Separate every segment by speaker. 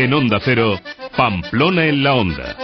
Speaker 1: En Onda Cero, Pamplona en la Onda.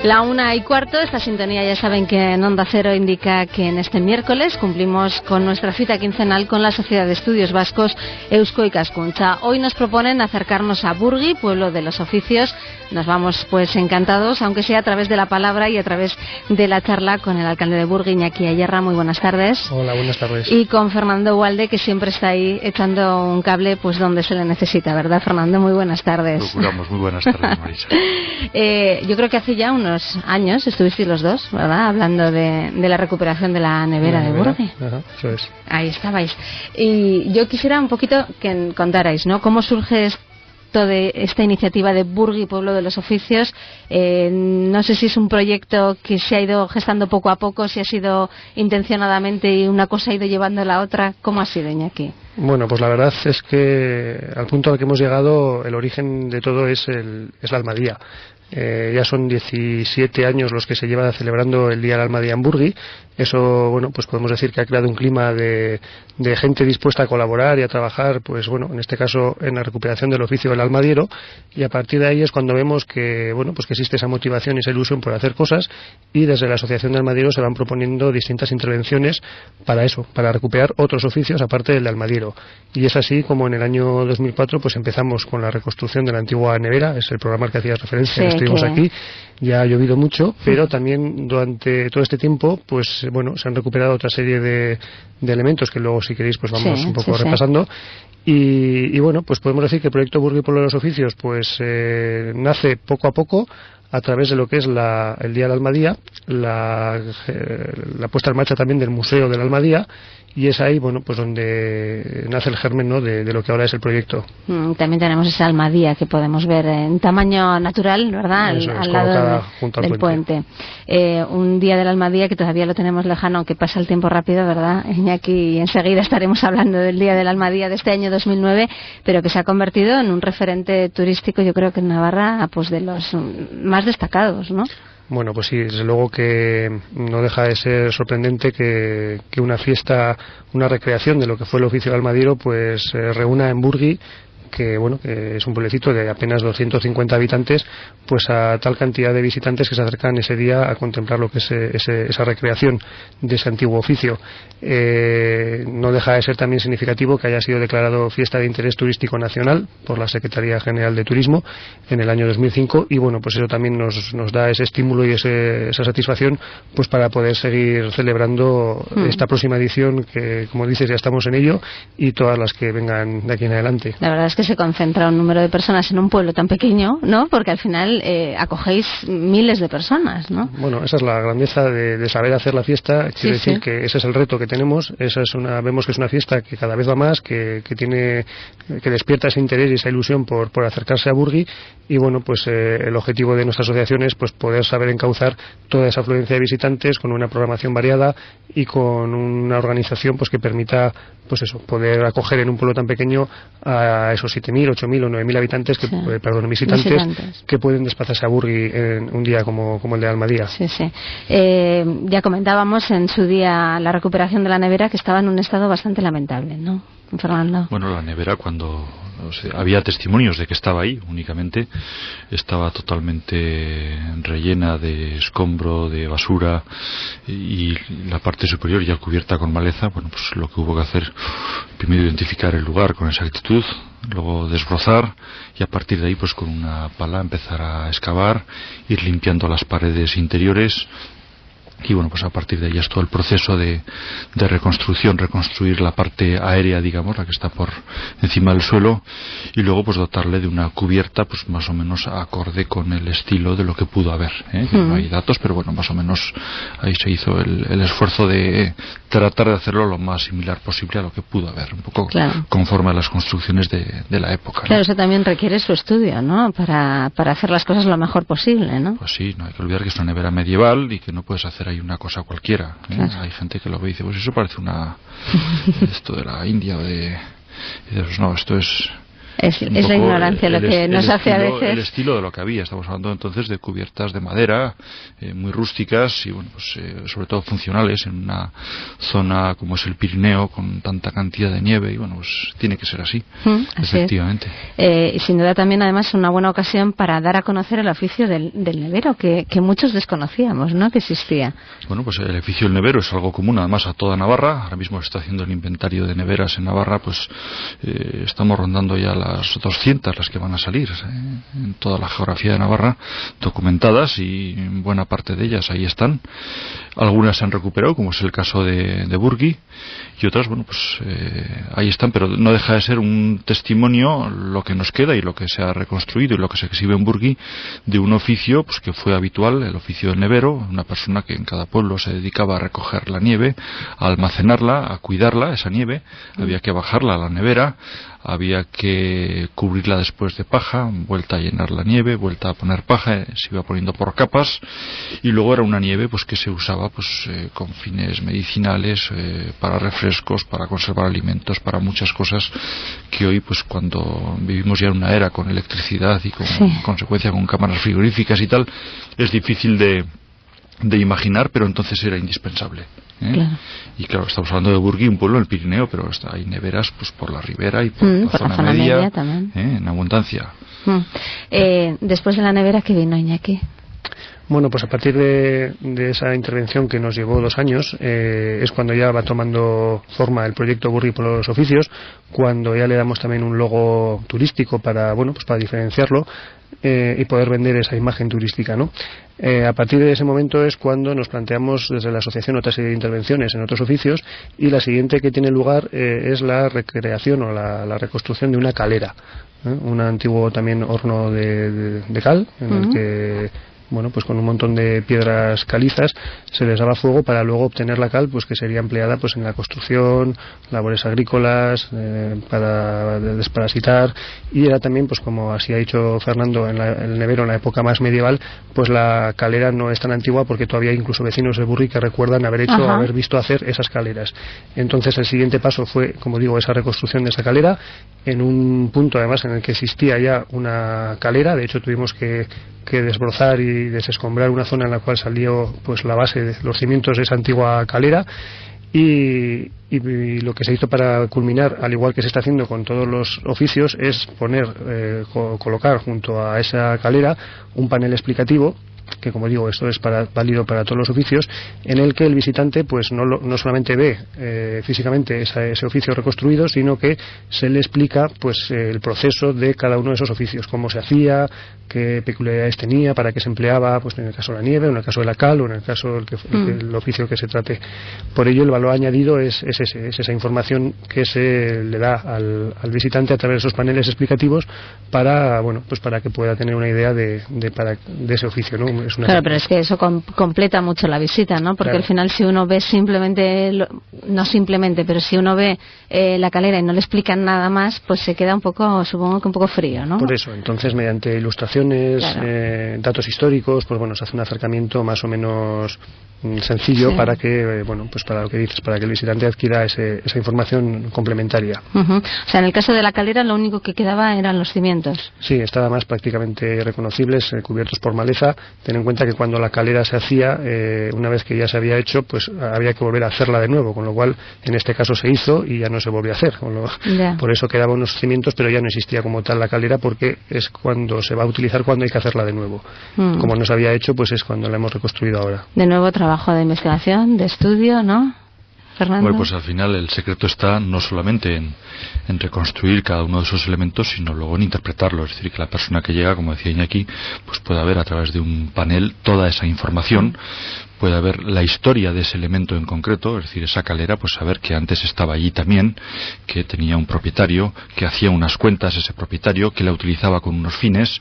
Speaker 2: La 1:15, esta sintonía ya saben que en Onda Cero indica que en este miércoles cumplimos con nuestra cita quincenal con la Sociedad de Estudios Vascos Eusko Ikaskuntza. Hoy nos proponen acercarnos a Burgi, pueblo de los oficios. Nos vamos pues encantados, aunque sea a través de la palabra y a través de la charla con el alcalde de Burgi, Iñaki Ayerra. Muy buenas tardes.
Speaker 3: Hola, buenas tardes.
Speaker 2: Y con Fernando Ugalde, que siempre está ahí echando un cable pues donde se le necesita, ¿verdad, Fernando? Muy buenas tardes.
Speaker 4: Procuramos. Muy buenas tardes, Marisa.
Speaker 2: Yo creo que hace ya unos años estuvisteis los dos, ¿verdad?, hablando de la recuperación de la nevera de Burgi.
Speaker 3: Ajá, eso es.
Speaker 2: Ahí estabais. Y yo quisiera un poquito que contarais, ¿no?, cómo surge esto de esta iniciativa de Burgi, pueblo de los oficios. No sé si es un proyecto que se ha ido gestando poco a poco, si ha sido intencionadamente y una cosa ha ido llevando a la otra. ¿Cómo ha sido, Iñaki?
Speaker 3: Bueno, pues la verdad es que al punto al que hemos llegado, el origen de todo es la Almadía. Ya son 17 años los que se lleva celebrando el Día de la Almadía en Burgi. Eso, bueno, pues podemos decir que ha creado un clima de gente dispuesta a colaborar y a trabajar, pues bueno, en este caso en la recuperación del oficio del almadiero, y a partir de ahí es cuando vemos que, bueno, pues que existe esa motivación y esa ilusión por hacer cosas, y desde la Asociación de Almadieros se van proponiendo distintas intervenciones para eso, para recuperar otros oficios aparte del de almadiero. Y es así como en el año 2004 pues empezamos con la reconstrucción de la antigua nevera, es el programa al que hacías referencia,
Speaker 2: sí,
Speaker 3: que estuvimos aquí. Ya ha llovido mucho, pero también durante todo este tiempo, pues bueno, se han recuperado otra serie de elementos que luego, si queréis, pues vamos un poco repasando. Y bueno, pues podemos decir que el proyecto Burgi Pueblo de los Oficios pues nace poco a poco a través de lo que es el Día de la Almadía, la puesta en marcha también del Museo de la Almadía, y es ahí, bueno, pues donde nace el germen, ¿no?, de lo que ahora es el proyecto.
Speaker 2: También tenemos esa Almadía que podemos ver en tamaño natural, ¿verdad?, al lado del puente. Un Día de la Almadía que todavía lo tenemos lejano, aunque pasa el tiempo rápido, ¿verdad, Iñaki? Y enseguida estaremos hablando del Día de la Almadía de este año 2009, pero que se ha convertido en un referente turístico, yo creo que en Navarra, pues de los más destacados, ¿no?
Speaker 3: Bueno, pues sí, desde luego que no deja de ser sorprendente que una fiesta, una recreación de lo que fue el oficio del almadiero, pues reúna en Burgi, que bueno, que es un pueblecito de apenas 250 habitantes, pues a tal cantidad de visitantes que se acercan ese día a contemplar lo que es esa recreación de ese antiguo oficio. No deja de ser también significativo que haya sido declarado fiesta de interés turístico nacional por la Secretaría General de Turismo en el año 2005, y bueno, pues eso también nos da ese estímulo y esa satisfacción pues para poder seguir celebrando esta próxima edición, que como dices ya estamos en ello, y todas las que vengan de aquí en adelante.
Speaker 2: La verdad es que se concentra un número de personas en un pueblo tan pequeño, ¿no?, porque al final acogéis miles de personas, ¿no? Bueno,
Speaker 3: esa es la grandeza de saber hacer la fiesta. Quiero decir que ese es el reto que tenemos. Vemos que es una fiesta que cada vez va más, que despierta ese interés y esa ilusión por acercarse a Burgi, y bueno, pues el objetivo de nuestra asociación es pues poder saber encauzar toda esa afluencia de visitantes con una programación variada y con una organización pues que permita pues eso, poder acoger en un pueblo tan pequeño a esos 7.000, 8.000 o 9.000 habitantes visitantes que pueden desplazarse a Burgi en un día como el de Almadía.
Speaker 2: Sí. Ya comentábamos en su día la recuperación de la nevera, que estaba en un estado bastante lamentable, ¿no, Fernando?
Speaker 4: Bueno, la nevera, cuando había testimonios de que estaba ahí, únicamente estaba totalmente rellena de escombro, de basura, y la parte superior ya cubierta con maleza. Bueno, pues lo que hubo que hacer, primero identificar el lugar con exactitud, luego desbrozar, y a partir de ahí pues con una pala empezar a excavar, ir limpiando las paredes interiores. Y bueno, pues a partir de ahí es todo el proceso de reconstruir la parte aérea, digamos, la que está por encima del suelo, y luego pues dotarle de una cubierta pues más o menos acorde con el estilo de lo que pudo haber, No hay datos, pero bueno, más o menos ahí se hizo el esfuerzo de tratar de hacerlo lo más similar posible a lo que pudo haber, un poco conforme a las construcciones de la época, ¿no?
Speaker 2: Claro, eso también requiere su estudio, ¿no?, para hacer las cosas lo mejor posible, ¿no?
Speaker 4: Pues sí, no hay que olvidar que es una nevera medieval y que no puedes hacer ahí una cosa cualquiera, Claro. Hay gente que lo ve y dice, pues eso parece esto de la India, y dices, no, esto es
Speaker 2: Es la ignorancia lo que nos hace a veces.
Speaker 4: El estilo de lo que había. Estamos hablando entonces de cubiertas de madera, muy rústicas y bueno, pues sobre todo funcionales en una zona como es el Pirineo con tanta cantidad de nieve y bueno, pues tiene que ser así, efectivamente.
Speaker 2: Y sin duda también además una buena ocasión para dar a conocer el oficio del nevero que muchos desconocíamos, ¿no? Que existía.
Speaker 4: Bueno, pues el oficio del nevero es algo común además a toda Navarra. Ahora mismo se está haciendo el inventario de neveras en Navarra, pues estamos rondando ya las 200 las que van a salir en toda la geografía de Navarra documentadas y buena parte de ellas ahí están. Algunas se han recuperado, como es el caso de Burgui, y otras, bueno, pues ahí están, pero no deja de ser un testimonio lo que nos queda y lo que se ha reconstruido y lo que se exhibe en Burgui de un oficio pues que fue habitual, el oficio del nevero, una persona que en cada pueblo se dedicaba a recoger la nieve, a almacenarla, a cuidarla, esa nieve, había que bajarla a la nevera, había que cubrirla después de paja, vuelta a llenar la nieve, vuelta a poner paja, se iba poniendo por capas y luego era una nieve pues que se usaba pues con fines medicinales, para refrescos, para conservar alimentos, para muchas cosas que hoy pues cuando vivimos ya en una era con electricidad y con consecuencia con cámaras frigoríficas y tal, es difícil de imaginar, pero entonces era indispensable.
Speaker 2: Claro.
Speaker 4: Y claro, estamos hablando de Burgui, un pueblo en el Pirineo, pero hay neveras pues por la ribera y por la zona media
Speaker 2: también.
Speaker 4: En abundancia.
Speaker 2: Después de la nevera, ¿qué vino, Iñaki?
Speaker 3: Bueno, pues a partir de esa intervención que nos llevó 2 años, es cuando ya va tomando forma el proyecto Burgui por los oficios, cuando ya le damos también un logo turístico para diferenciarlo y poder vender esa imagen turística, ¿no? A partir de ese momento es cuando nos planteamos desde la asociación otra serie de intervenciones en otros oficios y la siguiente que tiene lugar es la recreación o la reconstrucción de una calera, un antiguo también horno de cal en el que bueno, pues con un montón de piedras calizas se les daba fuego para luego obtener la cal, pues que sería empleada pues en la construcción, labores agrícolas, para desparasitar, y era también, pues como así ha dicho Fernando, en el nevero en la época más medieval, pues la calera no es tan antigua porque todavía hay incluso vecinos de Burgui que recuerdan haber visto hacer esas caleras. Entonces el siguiente paso fue, como digo, esa reconstrucción de esa calera en un punto además en el que existía ya una calera. De hecho tuvimos que desbrozar y desescombrar una zona en la cual salió pues la base de los cimientos de esa antigua calera y lo que se hizo para culminar, al igual que se está haciendo con todos los oficios, es colocar junto a esa calera un panel explicativo que, como digo, esto es válido para todos los oficios, en el que el visitante pues no solamente ve físicamente ese oficio reconstruido, sino que se le explica pues el proceso de cada uno de esos oficios, cómo se hacía, qué peculiaridades tenía, para qué se empleaba, pues en el caso de la nieve, o en el caso de la cal, o en el caso del oficio que se trate. Por ello el valor añadido es esa información que se le da al visitante a través de esos paneles explicativos para que pueda tener una idea de ese oficio, ¿no?
Speaker 2: Claro, pero es que eso completa mucho la visita, ¿no? Porque al final si uno ve pero si uno ve la calera y no le explican nada más, pues se queda supongo que un poco frío, ¿no?
Speaker 3: Por eso, entonces mediante ilustraciones, datos históricos, pues bueno, se hace un acercamiento más o menos sencillo para que, para lo que dices, para que el visitante adquiera esa información complementaria.
Speaker 2: O sea, en el caso de la calera lo único que quedaba eran los cimientos.
Speaker 3: Sí, estaban más prácticamente reconocibles, cubiertos por maleza. Ten en cuenta que cuando la calera se hacía, una vez que ya se había hecho, pues había que volver a hacerla de nuevo, con lo cual en este caso se hizo y ya no se volvió a hacer. Por eso quedaban unos cimientos, pero ya no existía como tal la calera, porque es cuando se va a utilizar cuando hay que hacerla de nuevo. Como no se había hecho, pues es cuando la hemos reconstruido ahora.
Speaker 2: De nuevo trabajo de investigación, de estudio, ¿no? Fernando.
Speaker 4: Bueno, pues al final el secreto está no solamente en reconstruir cada uno de esos elementos, sino luego en interpretarlo. Es decir, que la persona que llega, como decía Iñaki, pues pueda ver a través de un panel toda esa información, puede ver la historia de ese elemento en concreto, es decir, esa calera, pues saber que antes estaba allí también, que tenía un propietario, que hacía unas cuentas ese propietario, que la utilizaba con unos fines,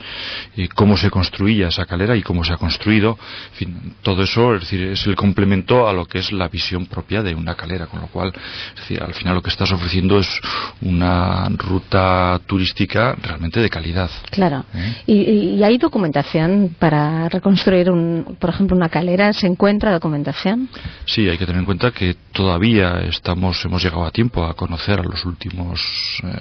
Speaker 4: cómo se construía esa calera y cómo se ha construido, en fin, todo eso, es decir, es el complemento a lo que es la visión propia de una calera, con lo cual, es decir, al final lo que estás ofreciendo es una ruta turística realmente de calidad.
Speaker 2: Claro. ¿Y hay documentación para reconstruir, por ejemplo, una calera? ¿Se encuentra encuentra documentación?
Speaker 4: Sí, hay que tener en cuenta que todavía hemos llegado a tiempo a conocer a los últimos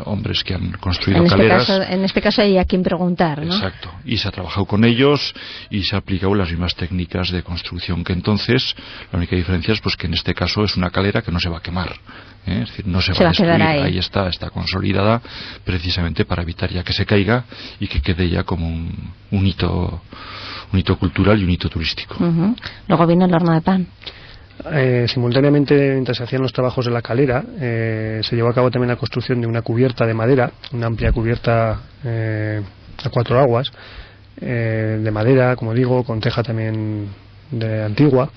Speaker 4: hombres que han construido caleras.
Speaker 2: En este caso hay a quien preguntar, ¿no?
Speaker 4: Exacto. Y se ha trabajado con ellos y se ha aplicado las mismas técnicas de construcción que entonces. La única diferencia es pues que en este caso es una calera que no se va a quemar. Es decir, no se va a destruir. Ahí está consolidada precisamente para evitar ya que se caiga y que quede ya como un hito cultural y un hito turístico.
Speaker 2: Luego vino el horno de pan.
Speaker 3: Simultáneamente, mientras se hacían los trabajos de la calera, se llevó a cabo también la construcción de una cubierta de madera, una amplia cubierta a 4 aguas, de madera, como digo, con teja también de antigua.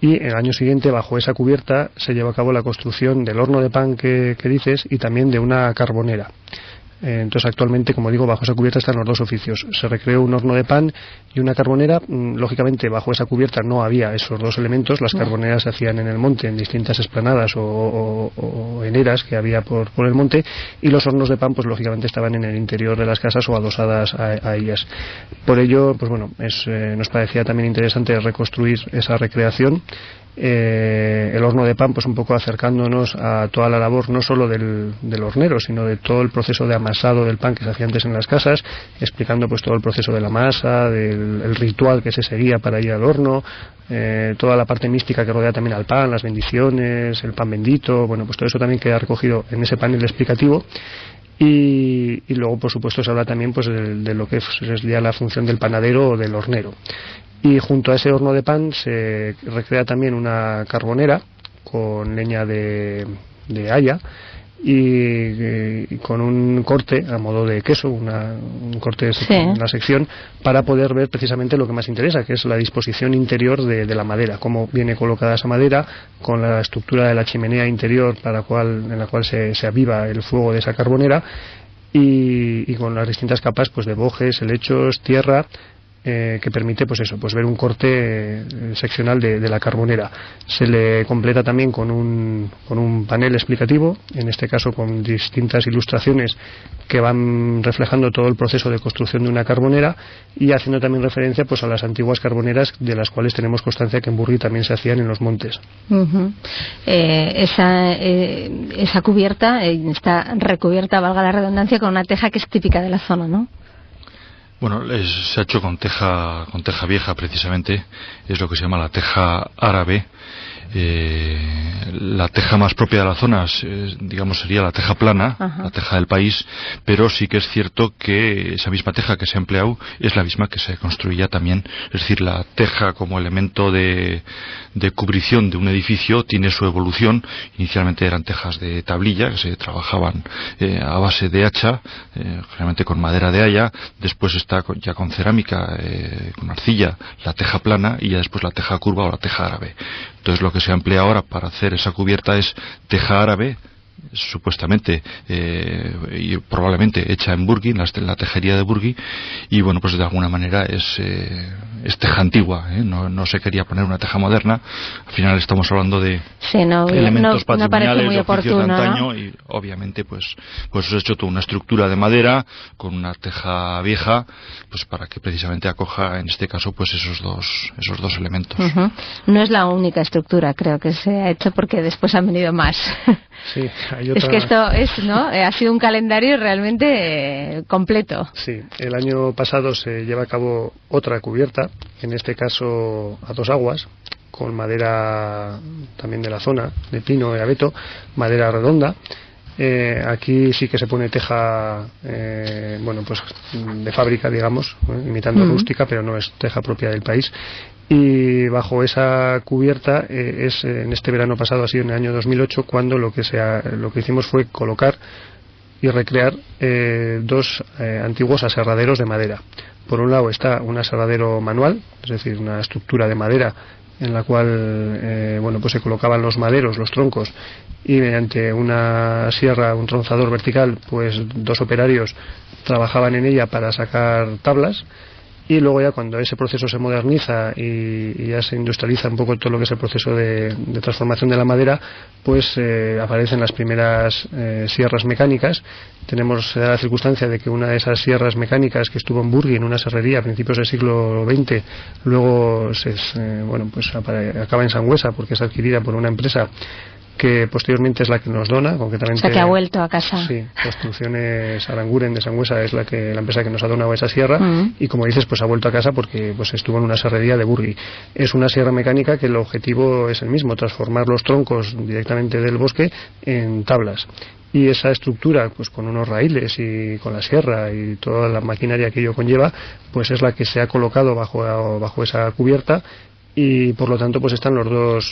Speaker 3: Y el año siguiente, bajo esa cubierta, se llevó a cabo la construcción del horno de pan que dices y también de una carbonera. Entonces, actualmente, como digo, bajo esa cubierta están los dos oficios. Se recreó un horno de pan y una carbonera. Lógicamente, bajo esa cubierta no había esos dos elementos. Las carboneras se hacían en el monte, en distintas esplanadas o en eras que había por el monte, y los hornos de pan, pues lógicamente estaban en el interior de las casas o adosadas a ellas. Por ello, pues bueno, nos parecía también interesante reconstruir esa recreación. El horno de pan, pues un poco acercándonos a toda la labor no solo del hornero, sino de todo el proceso de amasado del pan que se hacía antes en las casas, explicando pues todo el proceso de la masa, el ritual que se seguía para ir al horno, toda la parte mística que rodea también al pan, las bendiciones, el pan bendito. Bueno, pues todo eso también queda recogido en ese panel explicativo. Y luego, por supuesto, se habla también pues de lo que es ya la función del panadero o del hornero. Y junto a ese horno de pan se recrea también una carbonera con leña de haya y con un corte a modo de queso, un corte en la sección, para poder ver precisamente lo que más interesa, que es la disposición interior de la madera, cómo viene colocada esa madera, con la estructura de la chimenea interior en la cual se aviva el fuego de esa carbonera, y con las distintas capas pues de bojes, helechos, tierra, que permite pues ver un corte seccional de la carbonera. Se le completa también con un panel explicativo, en este caso con distintas ilustraciones que van reflejando todo el proceso de construcción de una carbonera, y haciendo también referencia pues a las antiguas carboneras, de las cuales tenemos constancia que en Burgui también se hacían en los montes.
Speaker 2: Esa cubierta está recubierta, valga la redundancia, con una teja que es típica de la zona, ¿no?
Speaker 4: Bueno, se ha hecho con teja vieja, precisamente. Es lo que se llama la teja árabe. La teja más propia de la zona, digamos, sería la teja plana, la teja del país, pero sí que es cierto que esa misma teja que se ha empleado es la misma que se construía también. Es decir, la teja como elemento de cubrición de un edificio tiene su evolución. Inicialmente eran tejas de tablilla que se trabajaban a base de hacha, generalmente con madera de haya. Después está ya con cerámica, con arcilla, la teja plana, y ya después la teja curva o la teja árabe. Entonces lo que se emplea ahora para hacer esa cubierta es teja árabe, supuestamente y probablemente hecha en Burgui, en la tejería de Burgui, y bueno, pues de alguna manera es teja antigua, no se quería poner una teja moderna. Al final estamos hablando de elementos patrimoniales, de oficios de antaño, ¿no? Y obviamente pues se ha hecho toda una estructura de madera con una teja vieja, pues para que precisamente acoja en este caso pues esos dos elementos.
Speaker 2: No es la única estructura, creo que se ha hecho, porque después han venido más.
Speaker 3: Sí, hay otra...
Speaker 2: Es que esto ha sido un calendario realmente completo.
Speaker 3: Sí, el año pasado se lleva a cabo otra cubierta, en este caso a 2 aguas, con madera también de la zona, de pino y abeto, madera redonda. Aquí sí que se pone teja pues de fábrica, digamos, imitando rústica, pero no es teja propia del país. Y bajo esa cubierta en este verano pasado, ha sido en el año 2008, cuando lo que hicimos fue colocar y recrear 2 antiguos aserraderos de madera. Por un lado está un aserradero manual, es decir, una estructura de madera en la cual pues se colocaban los maderos, los troncos, y mediante una sierra, un tronzador vertical, pues 2 operarios trabajaban en ella para sacar tablas. y luego ya cuando ese proceso se moderniza y ya se industrializa un poco todo lo que es el proceso de transformación de la madera, pues aparecen las primeras sierras mecánicas. Tenemos la circunstancia de que una de esas sierras mecánicas que estuvo en Burgui, en una serrería a principios del siglo XX, luego acaba en Sangüesa porque es adquirida por una empresa que posteriormente es la que nos dona, concretamente.
Speaker 2: O sea, que ha vuelto a casa.
Speaker 3: Sí, Construcciones Aranguren de Sangüesa es la empresa que nos ha donado esa sierra, y como dices, pues ha vuelto a casa porque pues estuvo en una serrería de Burgui. Es una sierra mecánica que el objetivo es el mismo, transformar los troncos directamente del bosque en tablas. Y esa estructura, pues con unos raíles y con la sierra y toda la maquinaria que ello conlleva, pues es la que se ha colocado bajo esa cubierta. Y por lo tanto pues están los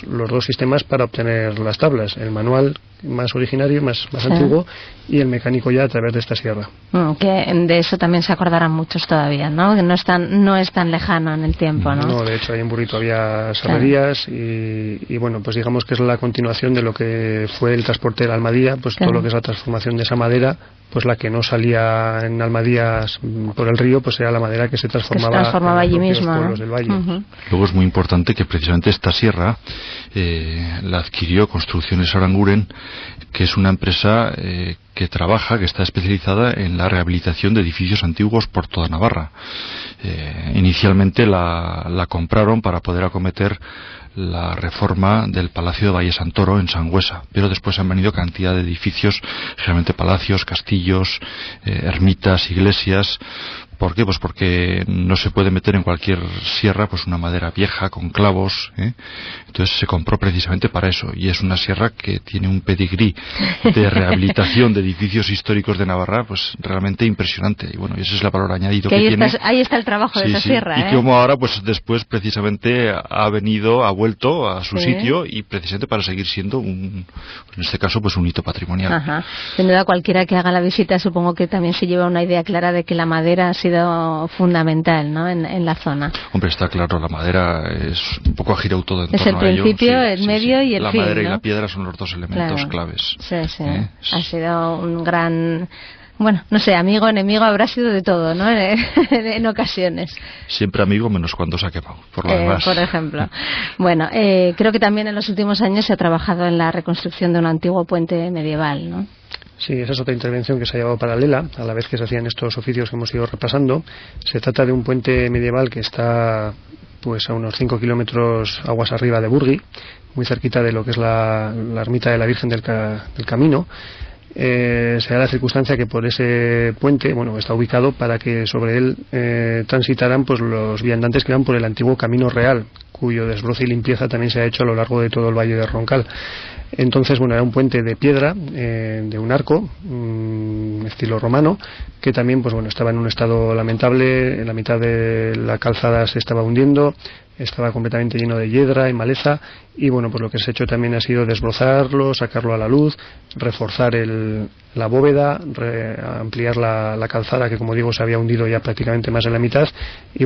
Speaker 3: dos sistemas para obtener las tablas, el manual más originario, más antiguo, y el mecánico ya a través de esta sierra.
Speaker 2: Que de eso también se acordarán muchos todavía, ¿no? Que no es tan lejano en el tiempo, ¿no?
Speaker 3: No, de hecho ahí en Burrito había serrerías, y bueno, pues digamos que es la continuación de lo que fue el transporte de la Almadía, pues todo lo que es la transformación de esa madera, pues la que no salía en Almadías por el río, pues era la madera que se transformaba
Speaker 2: allí mismo,
Speaker 3: en los pueblos del valle.
Speaker 4: Luego es muy importante que precisamente esta sierra la adquirió Construcciones Aranguren, que es una empresa que está especializada en la rehabilitación de edificios antiguos por toda Navarra. Inicialmente la compraron para poder acometer la reforma del Palacio de Valle Santoro en Sangüesa, pero después han venido cantidad de edificios, generalmente palacios, castillos, ermitas, iglesias. ¿Por qué? Pues porque no se puede meter en cualquier sierra pues una madera vieja con clavos, Entonces se compró precisamente para eso, y es una sierra que tiene un pedigrí de rehabilitación de edificios históricos de Navarra pues realmente impresionante, y bueno, ese es el valor añadido que tiene.
Speaker 2: Ahí está el trabajo de esa sierra,
Speaker 4: y como ahora pues después precisamente ha vuelto a su sitio, y precisamente para seguir siendo en este caso pues un hito patrimonial.
Speaker 2: Ajá. Sin duda, cualquiera que haga la visita supongo que también se lleva una idea clara de que la madera ha sido fundamental, ¿no? en la zona.
Speaker 4: Hombre, está claro, la madera es un poco ha girado todo en torno a ello.
Speaker 2: Es el principio, el medio y el fin,
Speaker 4: la madera,
Speaker 2: ¿no?
Speaker 4: y la piedra son los dos elementos claves.
Speaker 2: Sí. Ha sido un gran... Bueno, no sé, amigo, enemigo, habrá sido de todo, ¿no? En ocasiones.
Speaker 4: Siempre amigo, menos cuando se ha quemado, por lo demás.
Speaker 2: Por ejemplo. Bueno, creo que también en los últimos años se ha trabajado en la reconstrucción de un antiguo puente medieval, ¿no?
Speaker 3: Sí, esa es otra intervención que se ha llevado paralela, a la vez que se hacían estos oficios que hemos ido repasando. Se trata de un puente medieval que está pues a unos 5 kilómetros aguas arriba de Burgui, muy cerquita de lo que es la ermita de la Virgen del Camino. Se da la circunstancia que por ese puente, está ubicado para que sobre él transitaran pues los viandantes que van por el antiguo Camino Real, cuyo desbroce y limpieza también se ha hecho a lo largo de todo el Valle de Roncal. Entonces, era un puente de piedra, de un arco, estilo romano, que también, estaba en un estado lamentable. En la mitad de la calzada se estaba hundiendo, estaba completamente lleno de hiedra y maleza, y lo que se ha hecho también ha sido desbrozarlo, sacarlo a la luz, reforzar la bóveda, ampliar la calzada, que como digo se había hundido ya prácticamente más de la mitad, y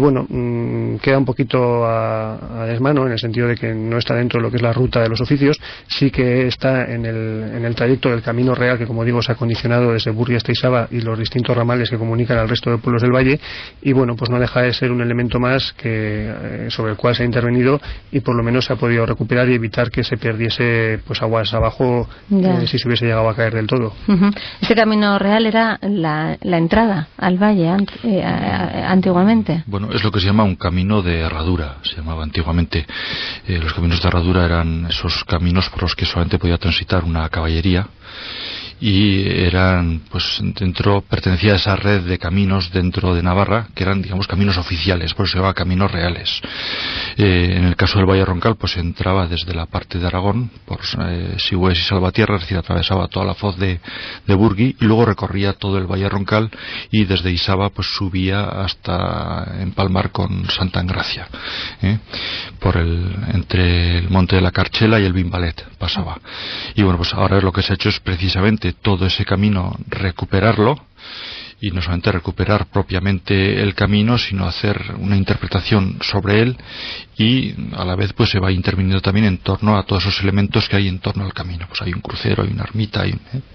Speaker 3: queda un poquito a desmano, en el sentido de que no está dentro de lo que es la ruta de los oficios. Sí que está en el trayecto del Camino Real, que como digo se ha condicionado desde Burgui hasta Isaba y los distintos ramales que comunican al resto de pueblos del valle, y no deja de ser un elemento más que sobre el cual se ha intervenido, y por lo menos se ha podido recuperar y evitar que se perdiese pues aguas abajo si se hubiese llegado a caer del todo.
Speaker 2: Este Camino Real era la entrada al valle antiguamente.
Speaker 4: Bueno, es lo que se llama un camino de herradura, se llamaba antiguamente. Los caminos de herradura eran esos caminos por los que solamente podía transitar una caballería, y eran pertenecía a esa red de caminos dentro de Navarra que eran, digamos, caminos oficiales, por eso se llama caminos reales. En el caso del Valle Roncal pues entraba desde la parte de Aragón por Sigües y Salvatierra, es decir, atravesaba toda la foz de Burgui, y luego recorría todo el Valle Roncal, y desde Isaba pues subía hasta empalmar con Santa Engracia, entre el Monte de la Carchela y el Bimbalet pasaba. Y pues ahora lo que se ha hecho es precisamente todo ese camino recuperarlo, y no solamente recuperar propiamente el camino, sino hacer una interpretación sobre él, y a la vez pues se va interviniendo también en torno a todos esos elementos que hay en torno al camino. Pues hay un crucero, hay una ermita,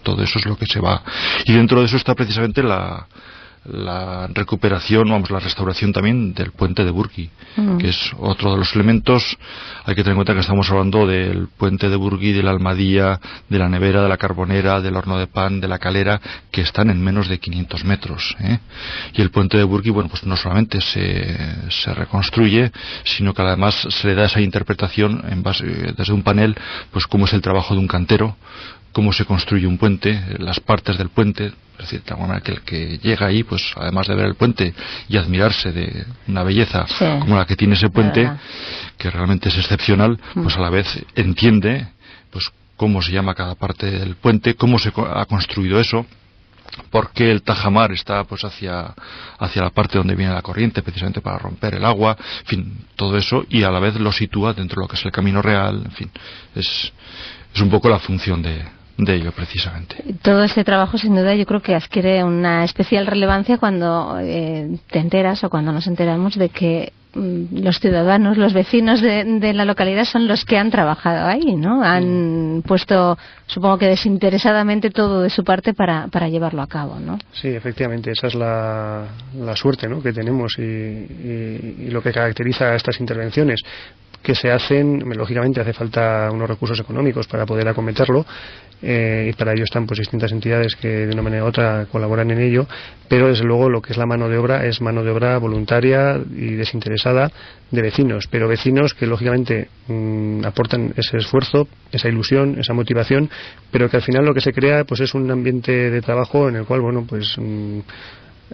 Speaker 4: todo eso es lo que se va, y dentro de eso está precisamente la la recuperación, la restauración también del puente de Burgui, que es otro de los elementos. Hay que tener en cuenta que estamos hablando del puente de Burgui, de la Almadía, de la nevera, de la carbonera, del horno de pan, de la calera, que están en menos de 500 metros. Y el puente de Burgui, pues no solamente se reconstruye, sino que además se le da esa interpretación en base, desde un panel, pues cómo es el trabajo de un cantero, cómo se construye un puente, las partes del puente. Es decir, de alguna manera que el que llega ahí, pues además de ver el puente y admirarse de una belleza como la que tiene ese puente, que realmente es excepcional, pues a la vez entiende pues cómo se llama cada parte del puente, cómo se ha construido eso, por qué el tajamar está pues hacia la parte donde viene la corriente, precisamente para romper el agua, en fin, todo eso, y a la vez lo sitúa dentro de lo que es el camino real. En fin, es un poco la función de ello, precisamente.
Speaker 2: Todo este trabajo, sin duda, yo creo que adquiere una especial relevancia cuando te enteras, o cuando nos enteramos de que los ciudadanos, los vecinos de la localidad son los que han trabajado ahí, ¿no? Han puesto, supongo que desinteresadamente, todo de su parte para llevarlo a cabo, ¿no?
Speaker 3: Sí, efectivamente, esa es la suerte, ¿no?, que tenemos y lo que caracteriza a estas intervenciones, que se hacen. Lógicamente hace falta unos recursos económicos para poder acometerlo, y para ello están pues distintas entidades que de una manera u otra colaboran en ello, pero desde luego lo que es la mano de obra es mano de obra voluntaria y desinteresada de vecinos, pero vecinos que lógicamente aportan ese esfuerzo, esa ilusión, esa motivación, pero que al final lo que se crea pues es un ambiente de trabajo en el cual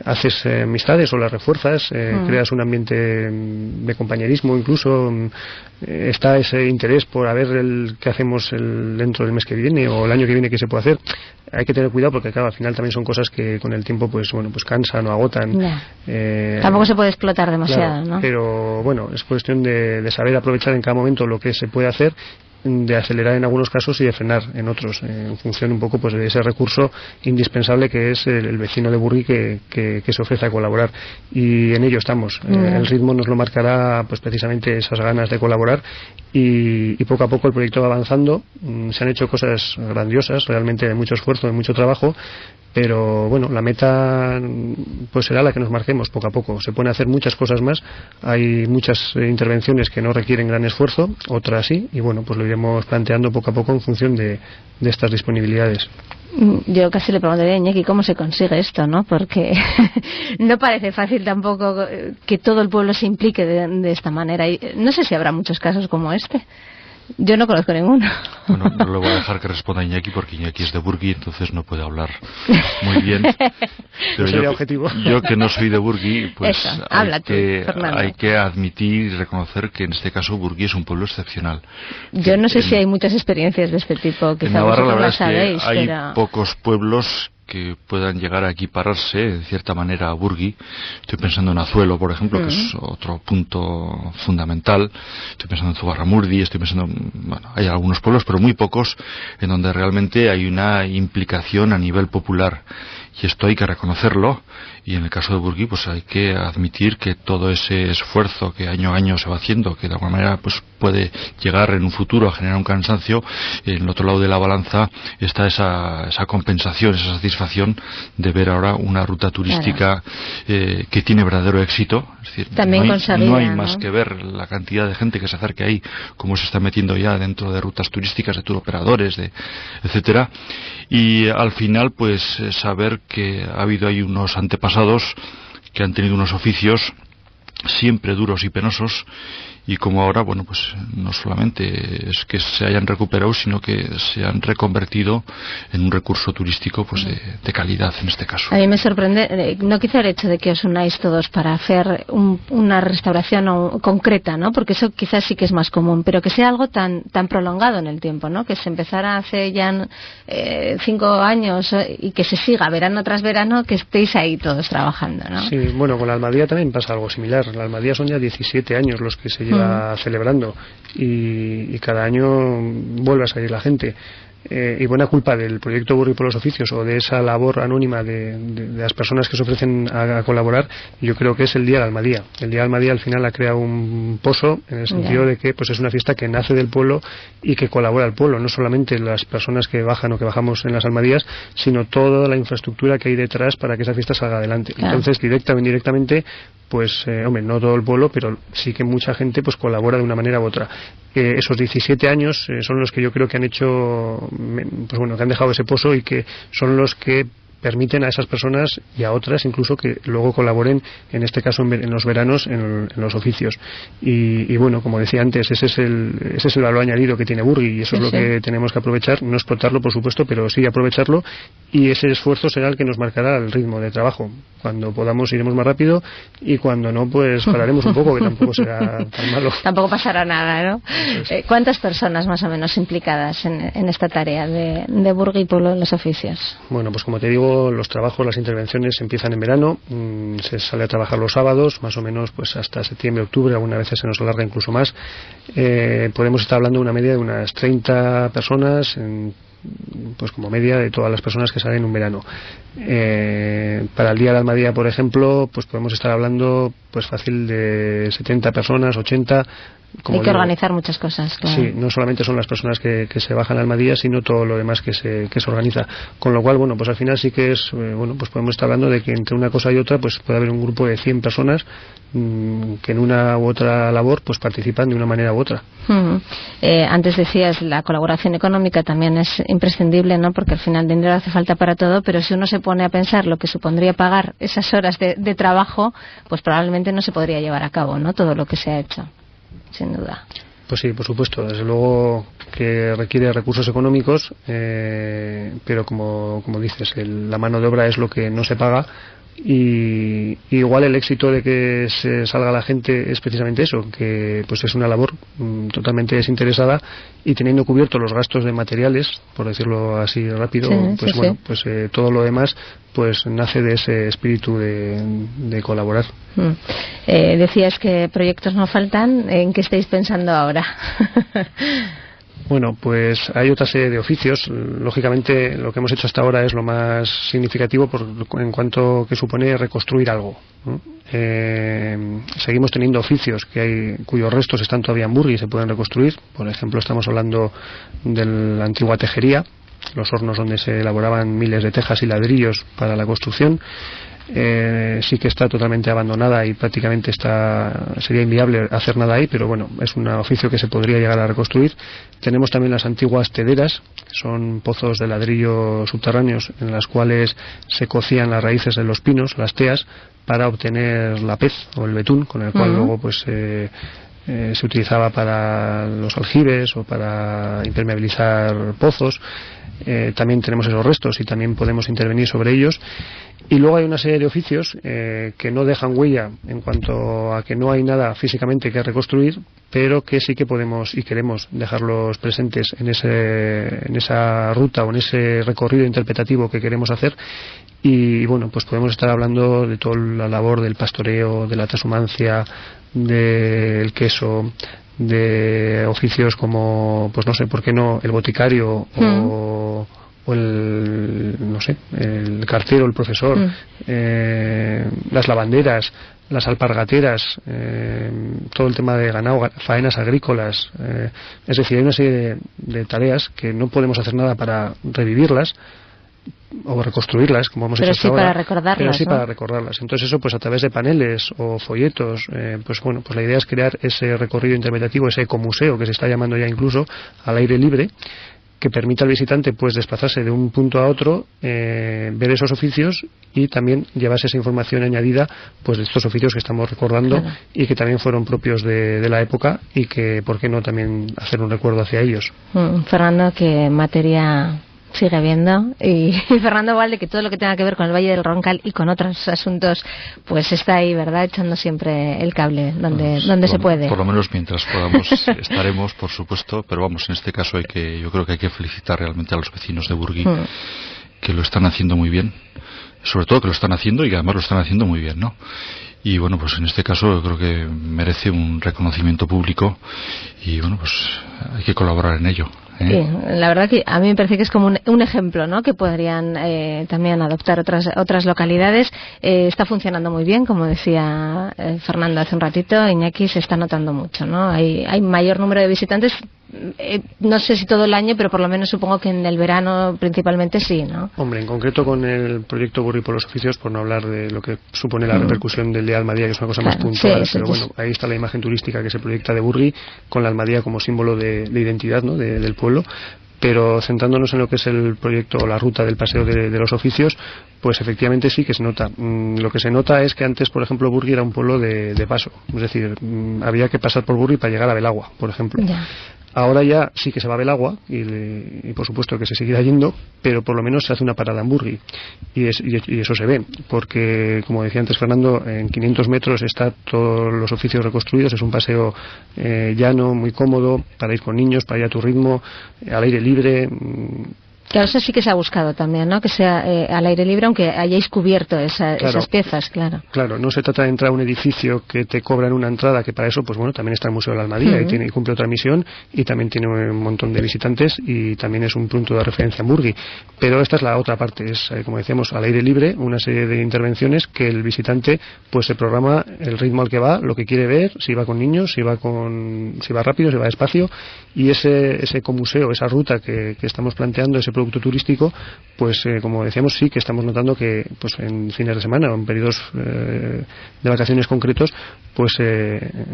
Speaker 3: haces amistades o las refuerzas, creas un ambiente de compañerismo, incluso está ese interés por a ver qué hacemos dentro del mes que viene o el año que viene, qué se puede hacer. Hay que tener cuidado porque, claro, al final también son cosas que con el tiempo pues cansan o agotan.
Speaker 2: Tampoco se puede explotar demasiado,
Speaker 3: claro,
Speaker 2: ¿no?
Speaker 3: Pero es cuestión de saber aprovechar en cada momento lo que se puede hacer, de acelerar en algunos casos y de frenar en otros, en función un poco pues de ese recurso indispensable que es el vecino de Burgui que se ofrece a colaborar, y en ello estamos. El ritmo nos lo marcará pues precisamente esas ganas de colaborar, y poco a poco el proyecto va avanzando. Se han hecho cosas grandiosas, realmente de mucho esfuerzo, de mucho trabajo, pero la meta pues será la que nos marquemos poco a poco. Se pueden hacer muchas cosas más, hay muchas intervenciones que no requieren gran esfuerzo, otras sí, y pues lo iremos planteando poco a poco en función de estas disponibilidades.
Speaker 2: Yo casi le preguntaría a Iñaki cómo se consigue esto, ¿no? Porque no parece fácil tampoco que todo el pueblo se implique de esta manera, y no sé si habrá muchos casos como este. Yo no conozco ninguno.
Speaker 4: Bueno, no le voy a dejar que responda Iñaki, porque Iñaki es de Burgui, entonces no puede hablar muy bien. Pero yo que no soy de Burgui, pues
Speaker 2: eso,
Speaker 4: hay que admitir y reconocer que en este caso Burgui es un pueblo excepcional.
Speaker 2: Yo no sé si hay muchas experiencias de este tipo, quizá
Speaker 4: en Navarra la verdad
Speaker 2: sabéis,
Speaker 4: es que hay
Speaker 2: pero
Speaker 4: pocos pueblos que puedan llegar a equipararse en cierta manera a Burgui. Estoy pensando en Azuelo, por ejemplo, que es otro punto fundamental. Estoy pensando en Zugarramurdi, hay algunos pueblos, pero muy pocos, en donde realmente hay una implicación a nivel popular, y esto hay que reconocerlo. Y en el caso de Burgui pues hay que admitir que todo ese esfuerzo que año a año se va haciendo, que de alguna manera pues puede llegar en un futuro a generar un cansancio, en el otro lado de la balanza está esa compensación, esa satisfacción de ver ahora una ruta turística que tiene verdadero éxito. Es decir,
Speaker 2: también
Speaker 4: no hay más que ver la cantidad de gente que se acerca ahí, cómo se está metiendo ya dentro de rutas turísticas, de turoperadores, etcétera. Y al final pues saber que ha habido ahí unos antepasados que han tenido unos oficios siempre duros y penosos, y como ahora, pues no solamente es que se hayan recuperado, sino que se han reconvertido en un recurso turístico pues de calidad en este caso.
Speaker 2: A mí me sorprende, no quizá el hecho de que os unáis todos para hacer una restauración concreta, ¿no? Porque eso quizás sí que es más común, pero que sea algo tan prolongado en el tiempo, ¿no? Que se empezara hace ya 5 años y que se siga verano tras verano, que estéis ahí todos trabajando, ¿no?
Speaker 3: Sí, con la Almadía también pasa algo similar. La Almadía son ya 17 años los que se lleva celebrando, y cada año vuelve a salir la gente. y buena culpa del proyecto Burgui por los Oficios o de esa labor anónima de las personas que se ofrecen a colaborar, yo creo que es el Día de Almadía. El Día de Almadía al final ha creado un pozo en el sentido de que pues es una fiesta que nace del pueblo y que colabora al pueblo, no solamente las personas que bajan o que bajamos en las Almadías, sino toda la infraestructura que hay detrás para que esa fiesta salga adelante. Claro. Entonces, directa o indirectamente, pues, hombre, no todo el pueblo, pero sí que mucha gente pues colabora de una manera u otra. Esos 17 años son los que yo creo que han hecho, pues bueno, que han dejado ese pozo y que son los que permiten a esas personas y a otras incluso que luego colaboren, en este caso en los veranos, en los oficios. Y bueno, como decía antes, ese es el valor añadido que tiene Burgui y eso es lo que tenemos que aprovechar, no explotarlo por supuesto, pero sí aprovecharlo, y ese esfuerzo será el que nos marcará el ritmo de trabajo. Cuando podamos iremos más rápido y cuando no, pues pararemos un poco, que tampoco será tan malo.
Speaker 2: Tampoco pasará nada, ¿no? ¿Cuántas personas más o menos implicadas en esta tarea de Burgui y Pueblo de los Oficios?
Speaker 3: Bueno, pues como te digo, los trabajos, las intervenciones empiezan en verano, se sale a trabajar los sábados, más o menos pues hasta septiembre, octubre, algunas veces se nos alarga incluso más. Podemos estar hablando de una media de unas 30 personas, pues como media de todas las personas que salen en un verano. Para el Día de Almadía, por ejemplo, pues podemos estar hablando pues fácil de 70 personas, 80.
Speaker 2: Hay que organizar muchas cosas, claro.
Speaker 3: Sí, no solamente son las personas que se bajan a Almadía, sino todo lo demás que se organiza. Con lo cual, bueno, pues al final sí que es, bueno, pues podemos estar hablando de que entre una cosa y otra, pues puede haber un grupo de 100 personas que en una u otra labor, pues participan de una manera u otra.
Speaker 2: Antes decías, la colaboración económica también es imprescindible, ¿no? Porque al final dinero hace falta para todo, pero si uno se pone a pensar lo que supondría pagar esas horas de trabajo, pues probablemente no se podría llevar a cabo, ¿no? Todo lo que se ha hecho. Sin duda.
Speaker 3: Pues sí, por supuesto, desde luego que requiere recursos económicos, pero como dices, la mano de obra es lo que no se paga, y igual el éxito de que se salga la gente es precisamente eso, que pues es una labor totalmente desinteresada, y teniendo cubiertos los gastos de materiales, por decirlo así rápido, pues bueno, pues todo lo demás pues nace de ese espíritu de colaborar.
Speaker 2: Decías que proyectos no faltan. ¿En qué estáis pensando ahora?
Speaker 3: Bueno, pues hay otra serie de oficios. Lógicamente, lo que hemos hecho hasta ahora es lo más significativo en cuanto que supone reconstruir algo, ¿no? Seguimos teniendo oficios cuyos restos están todavía en Burgui y se pueden reconstruir. Por ejemplo, estamos hablando de la antigua tejería, los hornos donde se elaboraban miles de tejas y ladrillos para la construcción. Sí que está totalmente abandonada y prácticamente sería inviable hacer nada ahí, pero bueno, es un oficio que se podría llegar a reconstruir. Tenemos también las antiguas tederas, que son pozos de ladrillo subterráneos en las cuales se cocían las raíces de los pinos, las teas, para obtener la pez o el betún, con el cual luego pues se utilizaba para los aljibes o para impermeabilizar pozos. También tenemos esos restos y también podemos intervenir sobre ellos. Y luego hay una serie de oficios que no dejan huella en cuanto a que no hay nada físicamente que reconstruir, pero que sí que podemos y queremos dejarlos presentes en esa ruta o en ese recorrido interpretativo que queremos hacer. Y bueno, pues podemos estar hablando de toda la labor del pastoreo, de la trashumancia, del queso, de oficios como, pues no sé, ¿por qué no?, el boticario o el cartero, el profesor, las lavanderas, las alpargateras, todo el tema de ganado, faenas agrícolas. Es decir, hay una serie de tareas que no podemos hacer nada para revivirlas o reconstruirlas, como hemos hecho hasta ahora, pero sí para recordarlas. Entonces eso, pues a través de paneles o folletos, pues bueno, pues la idea es crear ese recorrido interpretativo, ese ecomuseo que se está llamando ya incluso, al aire libre, que permita al visitante pues desplazarse de un punto a otro, ver esos oficios y también llevarse esa información añadida pues de estos oficios que estamos recordando, claro, y que también fueron propios de la época, y que por qué no también hacer un recuerdo hacia ellos.
Speaker 2: Fernando, ¿qué materia sigue habiendo? Y Fernando Valde, que todo lo que tenga que ver con el Valle del Roncal y con otros asuntos, pues está ahí, ¿verdad?, echando siempre el cable donde se puede.
Speaker 4: Por lo menos mientras podamos estaremos, por supuesto, pero vamos, en este caso yo creo que hay que felicitar realmente a los vecinos de Burgui, que lo están haciendo muy bien, sobre todo que lo están haciendo y que además lo están haciendo muy bien, ¿no? Y bueno, pues en este caso yo creo que merece un reconocimiento público y bueno, pues hay que colaborar en ello.
Speaker 2: Sí, la verdad que a mí me parece que es como un ejemplo, ¿no?, que podrían también adoptar otras localidades. Está funcionando muy bien, como decía Fernando hace un ratito. Iñaki, se está notando mucho, ¿no? Hay mayor número de visitantes. No sé si todo el año, pero por lo menos supongo que en el verano principalmente sí, ¿no?
Speaker 3: Hombre, en concreto con el proyecto Burri por los Oficios, por no hablar de lo que supone la repercusión del Día de Almadía, que es una cosa más puntual, pero bueno, ahí está la imagen turística que se proyecta de Burri, con la Almadía como símbolo de identidad, ¿no?, del pueblo. Pero centrándonos en lo que es el proyecto o la ruta del Paseo de los Oficios, pues efectivamente sí que se nota. Lo que se nota es que antes, por ejemplo, Burgui era un pueblo de paso. Es decir, había que pasar por Burgui para llegar a Belagua, por ejemplo.
Speaker 2: Ya.
Speaker 3: Ahora ya sí que se va a Belagua y por supuesto que se seguirá yendo, pero por lo menos se hace una parada en Burgui y eso se ve, porque como decía antes Fernando, en 500 metros está todos los Oficios reconstruidos. Es un paseo llano, muy cómodo para ir con niños, para ir a tu ritmo, al aire libre.
Speaker 2: Claro, eso sí que se ha buscado también, ¿no?, que sea al aire libre, aunque hayáis cubierto esas piezas, claro. Claro,
Speaker 3: no se trata de entrar a un edificio que te cobran una entrada, que para eso, pues bueno, también está el Museo de la Almadía y cumple otra misión, y también tiene un montón de visitantes y también es un punto de referencia en Burgui. Pero esta es la otra parte, es, como decíamos, al aire libre, una serie de intervenciones que el visitante pues se programa el ritmo al que va, lo que quiere ver, si va con niños, si va rápido, si va despacio, y ese ecomuseo, esa ruta que estamos planteando, ese producto turístico, pues como decíamos, sí que estamos notando que pues en fines de semana o en periodos de vacaciones concretos, pues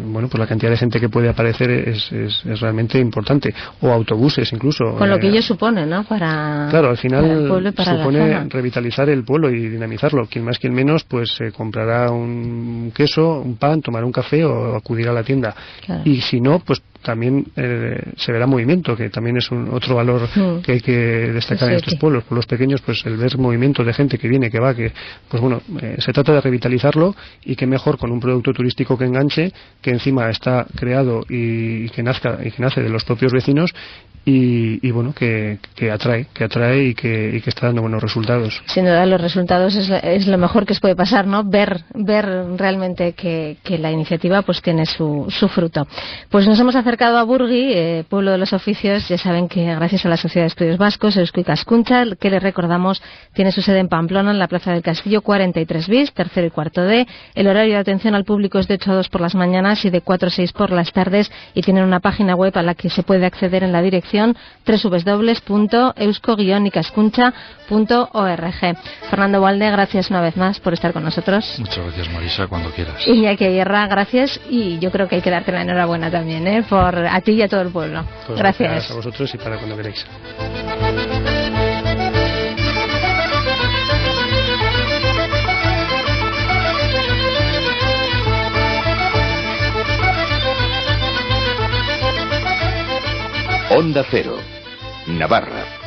Speaker 3: bueno, pues la cantidad de gente que puede aparecer es realmente importante, o autobuses incluso,
Speaker 2: con lo que ello supone, ¿no?,
Speaker 3: claro, al final para el pueblo y para supone revitalizar el pueblo y dinamizarlo. Quien más, quien menos, pues comprará un queso, un pan, tomará un café o acudirá a la tienda. Claro. Y si no, pues también se verá movimiento, que también es otro valor que hay que destacar en estos pueblos pequeños, pues el ver movimiento de gente que viene, que va, que pues bueno, se trata de revitalizarlo, y que mejor con un producto turístico que enganche, que encima está creado y que nace de los propios vecinos y bueno, que atrae y que está dando buenos resultados.
Speaker 2: Sin duda, los resultados es lo mejor que os puede pasar, ¿no? Ver realmente que la iniciativa pues tiene su fruto. Pues nos hemos acercado a Burgui, pueblo de los Oficios. Ya saben que gracias a la Sociedad de Estudios Vascos, Eusko Ikaskuntza, que les recordamos tiene su sede en Pamplona, en la Plaza del Castillo 43 bis, tercero y cuarto D. El horario de atención al público es de 8 a 2 por las mañanas y de 4 a 6 por las tardes, y tienen una página web a la que se puede acceder en la dirección www.eusko-ikaskuntza.org. Fernando Walde, gracias una vez más por estar con nosotros.
Speaker 4: Muchas gracias, Marisa, cuando quieras.
Speaker 2: Iñaki Ayerra, gracias, y yo creo que hay que darte la enhorabuena también, por a ti y a todo el pueblo.
Speaker 3: Pues
Speaker 2: gracias
Speaker 3: a vosotros y para cuando queráis.
Speaker 5: Onda Cero, Navarra.